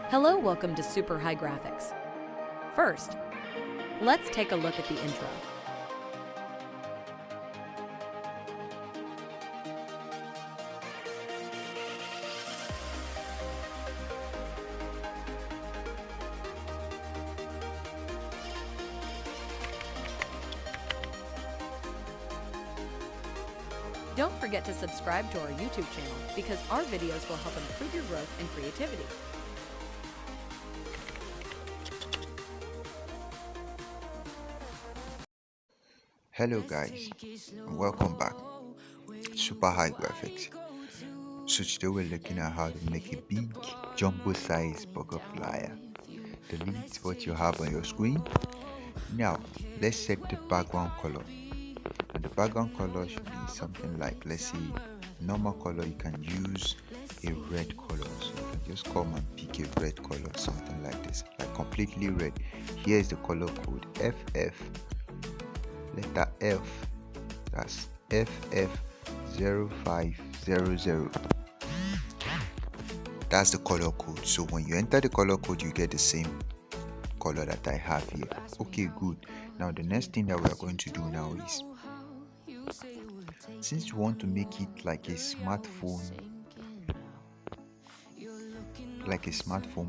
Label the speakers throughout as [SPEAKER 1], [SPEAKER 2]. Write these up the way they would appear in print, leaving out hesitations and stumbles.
[SPEAKER 1] Hello, welcome to Super High Graphics. First, let's take a look at the intro. Don't forget to subscribe to our YouTube channel because our videos will help improve your growth and creativity.
[SPEAKER 2] Hello guys, and welcome back to Super High Graphics. So today we're looking at how to make a big jumbo size burger flyer. Delete what you have on your screen. Now let's set the background color. And the background color should be something like, let's say, normal color. You can use a red color, so you can just come and pick a red color, something like this, like completely red. Here is the color code FF. Letter F, that's FF0500. That's the color code. So when you enter the color code, you get the same color that I have here. Okay, good. Now the next thing that we are going to do now is, since you want to make it like a smartphone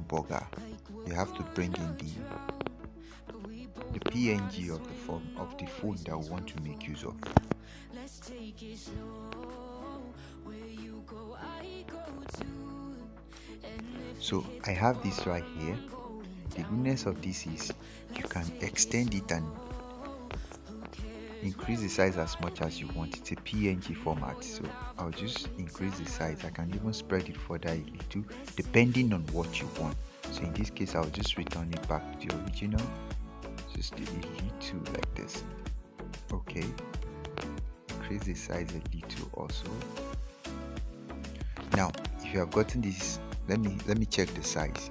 [SPEAKER 2] burger, you have to bring in the PNG of the phone that we want to make use of. So I have this right here. The goodness of this is you can extend it and increase the size as much as you want. It's a PNG format, so I'll just increase the size. I can even spread it further a little depending on what you want. So in this case, I'll just return it back to the original, just a little like this. Okay, increase the size a little also. Now if you have gotten this, let me check the size.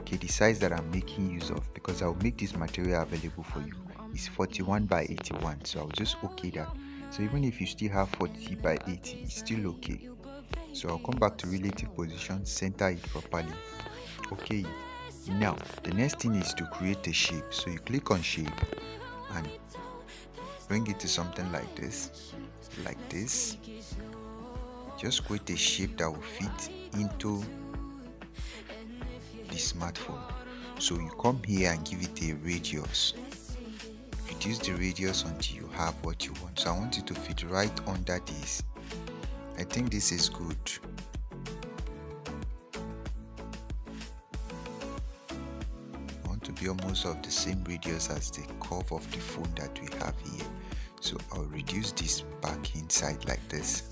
[SPEAKER 2] Okay, the size that I'm making use of, because I'll make this material available for you, is 41 by 81, so I'll just okay that. So even if you still have 40 by 80, it's still okay. So I'll come back to relative position, center it properly. Okay, now the next thing is to create a shape. So you click on shape and bring it to something like this, just create a shape that will fit into the smartphone. So you come here and give it a radius. Reduce the radius until you have what you want. So I want it to fit right under this. I think this is good. I want to be almost of the same radius as the curve of the phone that we have here. So I'll reduce this back inside like this.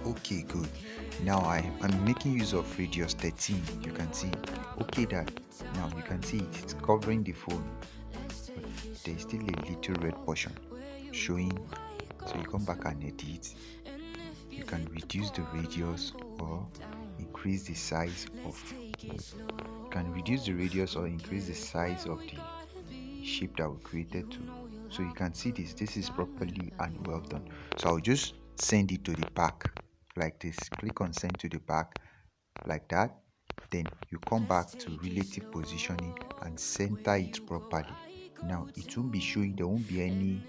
[SPEAKER 2] Okay, good. Now I'm making use of radius 13. You can see. Okay, that now you can see it's covering the phone, but there's still a little red portion showing. So you come back and edit. You can reduce the radius or increase the size of. You can reduce the radius or increase the size of the shape that we created to. So you can see this is properly and well done. So I'll just send it to the back like this. Click on send to the back like that. Then you come back to relative positioning and center it properly. Now it won't be showing, there won't be any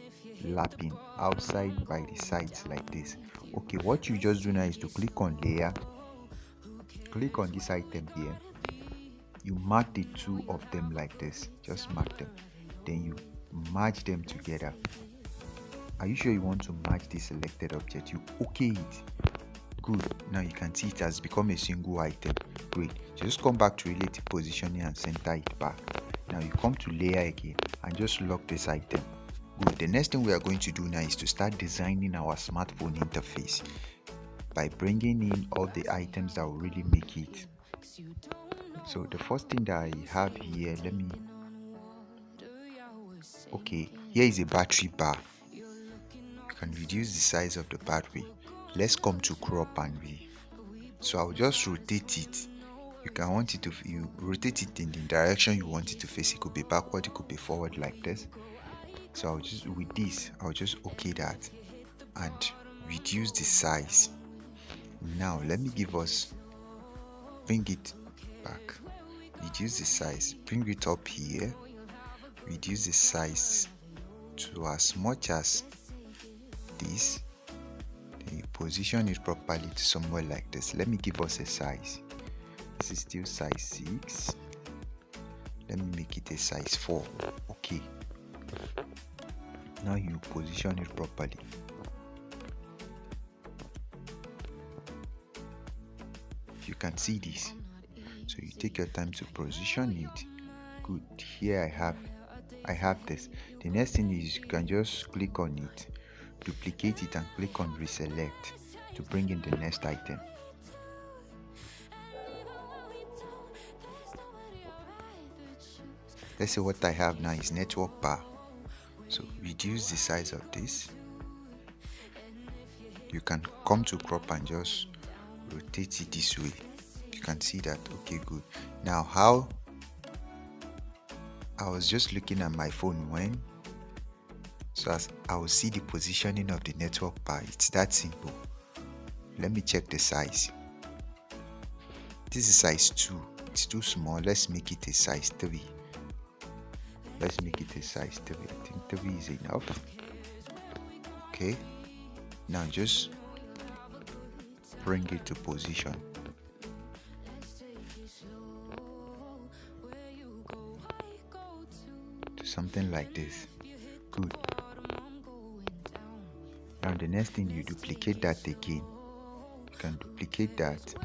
[SPEAKER 2] lapping outside by the sides like this. Okay, what you just do now is to click on layer, click on this item here, you mark the two of them like this, just mark them, then you merge them together. Are you sure you want to merge this selected object? You okay it. Good. Now you can see it has become a single item. Great. Just come back to relative positioning and center it back. Now you come to layer again and just lock this item. Good. The next thing we are going to do now is to start designing our smartphone interface by bringing in all the items that will really make it. So the first thing that I have here, okay, here is a battery bar. You can reduce the size of the battery. Let's come to crop and so I'll just rotate it. You can want it to, you rotate it in the direction you want it to face. It could be backward, it could be forward like this. So I'll just, with this, I'll just okay that and reduce the size. Now let me give us bring it back, reduce the size, bring it up here, reduce the size to as much as this, then you position it properly to somewhere like this. Let me give us a size. This is still size 6. Let me make it a size 4. Okay, now you position it properly. You can see this, so you take your time to position it. Good. Here I have this. The next thing is you can just click on it, duplicate it, and click on reselect to bring in the next item. Let's say what I have now is network bar, so reduce the size of this. You can come to crop and just rotate it this way. You can see that. Okay, good. Now, how I was just looking at my phone when, so as I will see the positioning of the network bar. It's that simple. Let me check the size. This is size 2. It's too small. Let's make it a size 3. Let's make it a size 3. I think 3 is enough. Okay, now just bring it to position. To something like this. Good. Now the next thing, you duplicate that again. You can duplicate that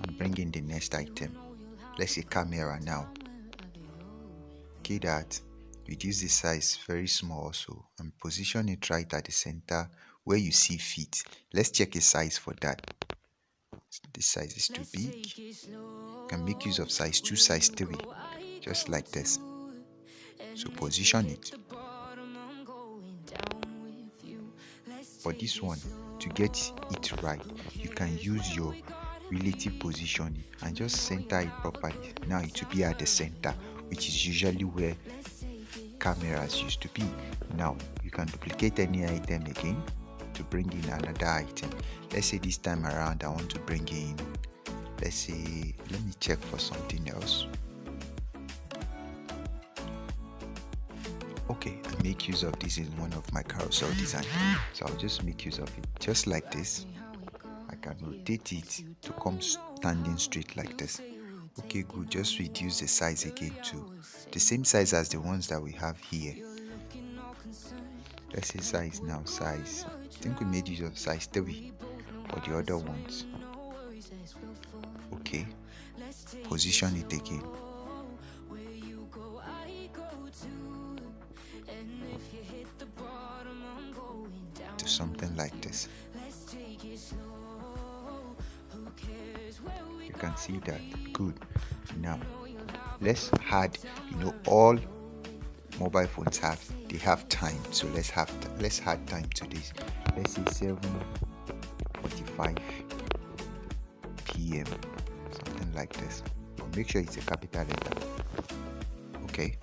[SPEAKER 2] and bring in the next item. Let's say camera now. Okay, that reduce the size very small also and position it right at the center where you see fit. Let's check a size for that. This size is too big. You can make use of size 2, size 3, just like this. So position it. For this one, to get it right, you can use your relative positioning and just center it properly. Now it will be at the center, which is usually where cameras used to be. Now you can duplicate any item again to bring in another item. Let's say this time around I want to bring in, let's say, let me check for something else. Okay, I make use of this in one of my carousel design, so I'll just make use of it just like this. I can rotate it to come standing straight like this. Okay, good. Just reduce the size again to the same size as the ones that we have here. Let's say size now, size, I think we made use of size 3 for the other ones. Okay, position it again. To something like this. You can see that. Good. Now let's add, all mobile phones have time, so let's add time to this. Let's say 7:45 p.m. something like this, but make sure it's a capital letter. Okay,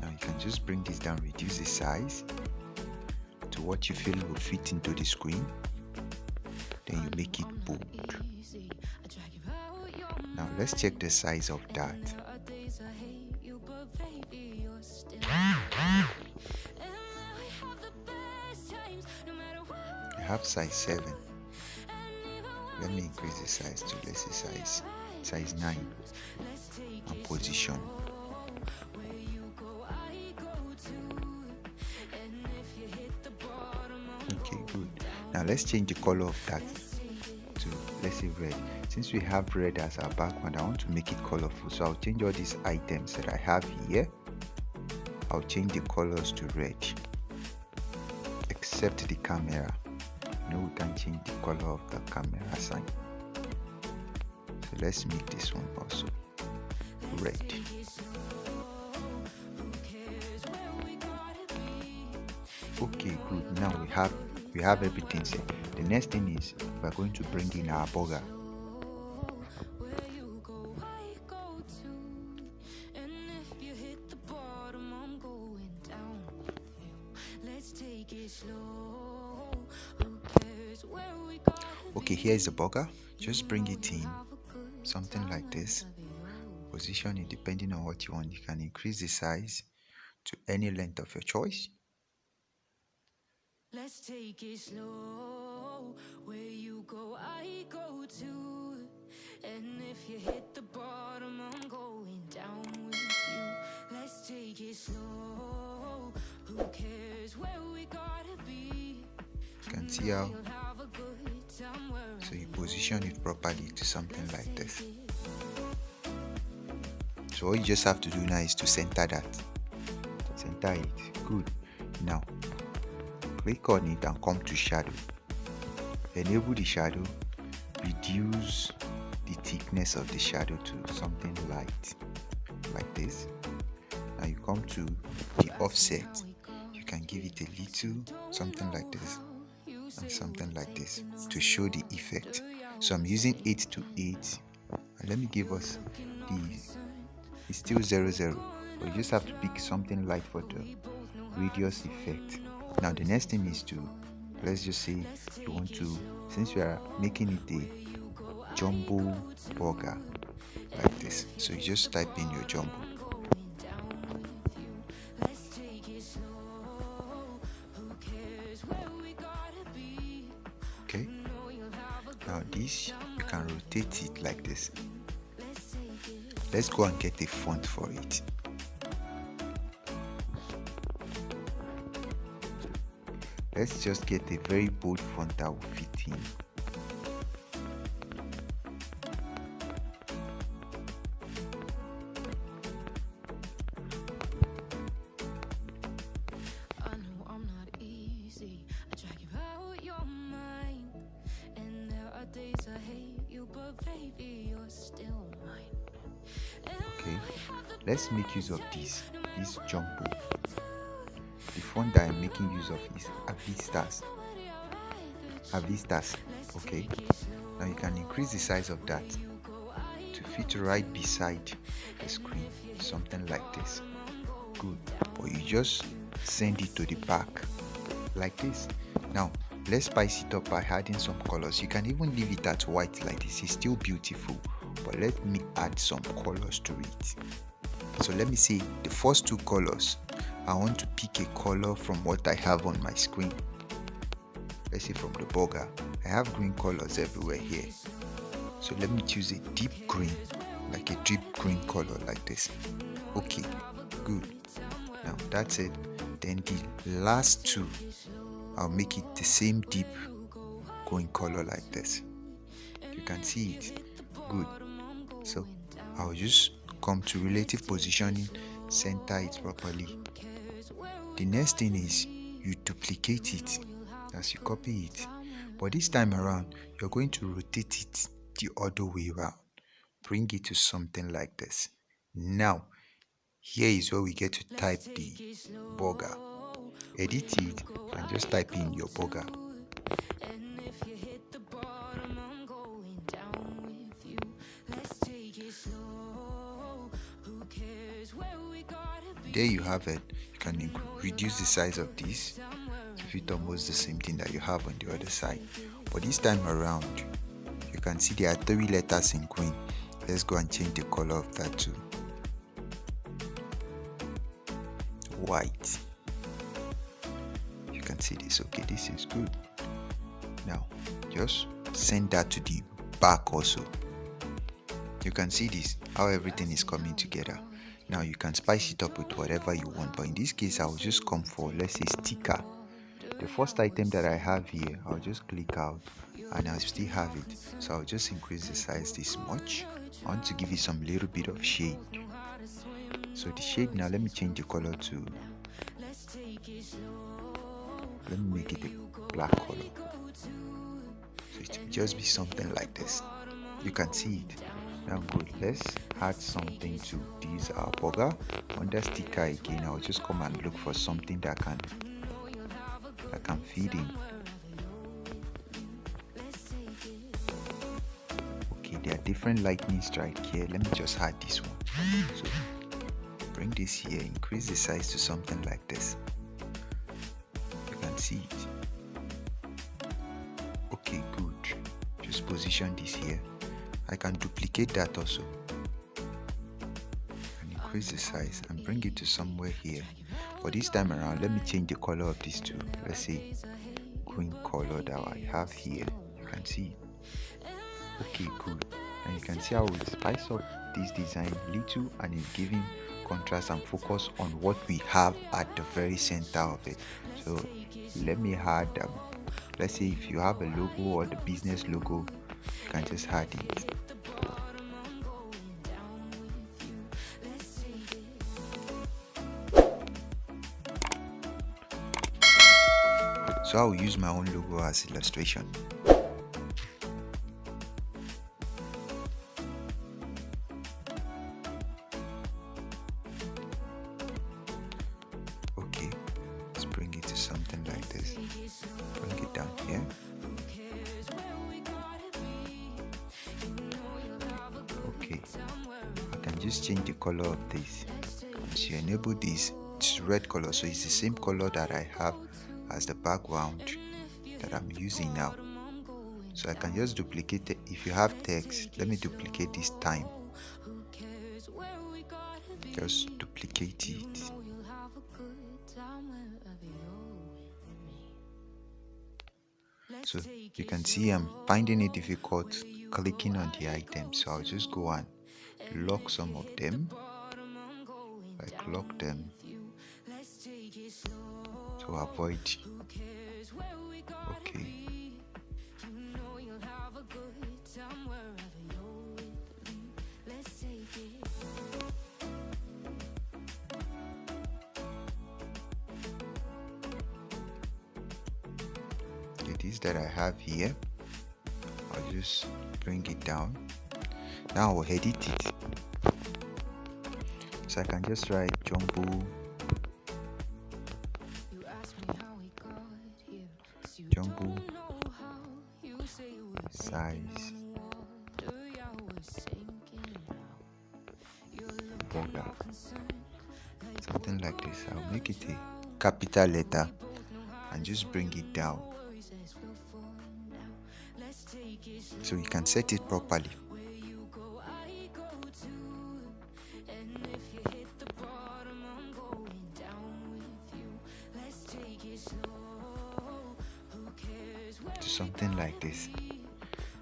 [SPEAKER 2] now you can just bring this down, reduce the size to what you feel will fit into the screen, then you make it bold. Now let's check the size of that. I have size 7. Let me increase the size to, let's say, size 9 and position. Okay, good. Now let's change the color of that to, let's say, red. Since we have red as our background, I want to make it colorful, so I'll change all these items that I have here. I'll change the colors to red, except the camera. We can change the color of the camera sign. So let's make this one also red. Okay, good. Now we have everything set. The next thing is we're going to bring in our burger. Okay, here is the burger. Just bring it in, something like this. Position it depending on what you want. You can increase the size to any length of your choice.
[SPEAKER 3] Let's take it slow. Where you go, I go too. And if you hit the bottom, I'm going down with you. Let's take it slow. Who cares where we gotta be?
[SPEAKER 2] You can see how. So you position it properly to something like this. So all you just have to do now is to center that. Center it. Good. Now click on it and come to shadow. Enable the shadow. Reduce the thickness of the shadow to something light, like this. Now you come to the offset. You can give it a little, something like this, and something like this to show the effect. So I'm using 8 to 8. And let me give us the. It's still 0, 0. But you just have to pick something light for the radius effect. Now the next thing is to, let's just say you want to, since we are making it a jumbo burger like this, so you just type in your jumbo. Okay, now this you can rotate it like this. Let's go and get a font for it. Let's just get a very bold font that will fit in.
[SPEAKER 3] I know I'm not easy. I drag you out your mind. And there are days I hate you, but baby, you're still mine.
[SPEAKER 2] Okay, let's make use of this jumbo. The font that I'm making use of is Avistas. Okay, now you can increase the size of that to fit right beside the screen, something like this. Good. Or you just send it to the back like this. Now let's spice it up by adding some colors. You can even leave it at white like this, it's still beautiful, but let me add some colors to it. So let me see the first two colors. I want to pick a color from what I have on my screen. Let's say from the burger. I have green colors everywhere here. So let me choose a deep green, like a deep green color like this. Okay, good. Now that's it. Then the last two, I'll make it the same deep green color like this. You can see it. Good. So I'll just come to relative positioning, center it properly. The next thing is you duplicate it as you copy it, but this time around you're going to rotate it the other way around. Bring it to something like this. Now here is where we get to type the burger. Edit it and just type in your burger. There you have it. You can reduce the size of this to fit almost the same thing that you have on the other side. But this time around, you can see there are 3 letters in green. Let's go and change the color of that to white. You can see this. Okay, this is good. Now, just send that to the back also. You can see this, how everything is coming together. Now you can spice it up with whatever you want, but in this case I will just come for, let's say, sticker. The first item that I have here, I'll just click out and I'll still have it, so I'll just increase the size this much. I want to give it some little bit of shade. So the shade, now let me change the color to, let me make it a black color, so it will just be something like this. You can see it. Now good, let's add something to this burger. Under sticker again, I'll just come and look for something that can feed in. Okay, there are different lightning strike here. Let me just add this one. So bring this here, increase the size to something like this. You can see it. Okay, good. Just just position this here. I can duplicate that also and increase the size and bring it to somewhere here. But this time around, let me change the color of these two. Let's say green color that I have here. You can see. Okay, good. And you can see how we spice up this design little and it's giving contrast and focus on what we have at the very center of it. So let me add let's say if you have a logo or the business logo, you can just add it. So I'll use my own logo as illustration. Okay, let's bring it to something like this. Bring it down here. Okay, I can just change the color of this. Once you enable this, it's red color, so it's the same color that I have as the background that I'm using now. So I can just duplicate it. If you have text, let me duplicate this time. Just duplicate it. So you can see I'm finding it difficult clicking on the items, so I'll just go and lock some of them, like lock them to avoid. Okay. It is that I have here. I'll just bring it down. Now I'll edit it. So I can just write jumbo size border, something like this. I'll make it a capital letter and just bring it down so you can set it properly. Something like this.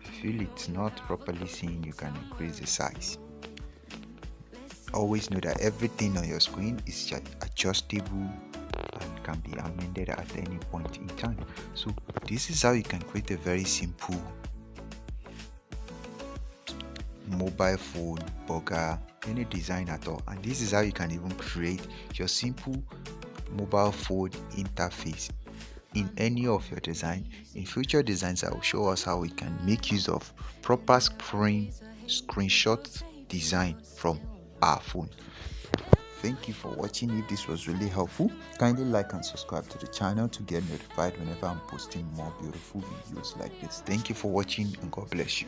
[SPEAKER 2] If you feel it's not properly seen, you can increase the size. Always know that everything on your screen is adjustable and can be amended at any point in time. So this is how you can create a very simple mobile phone burger, any design at all. And this is how you can even create your simple mobile phone interface in any of your design. In future designs, I will show us how we can make use of proper screenshot design from our phone. Thank you for watching. If this was really helpful, kindly like and subscribe to the channel to get notified whenever I'm posting more beautiful videos like this. Thank you for watching and God bless you.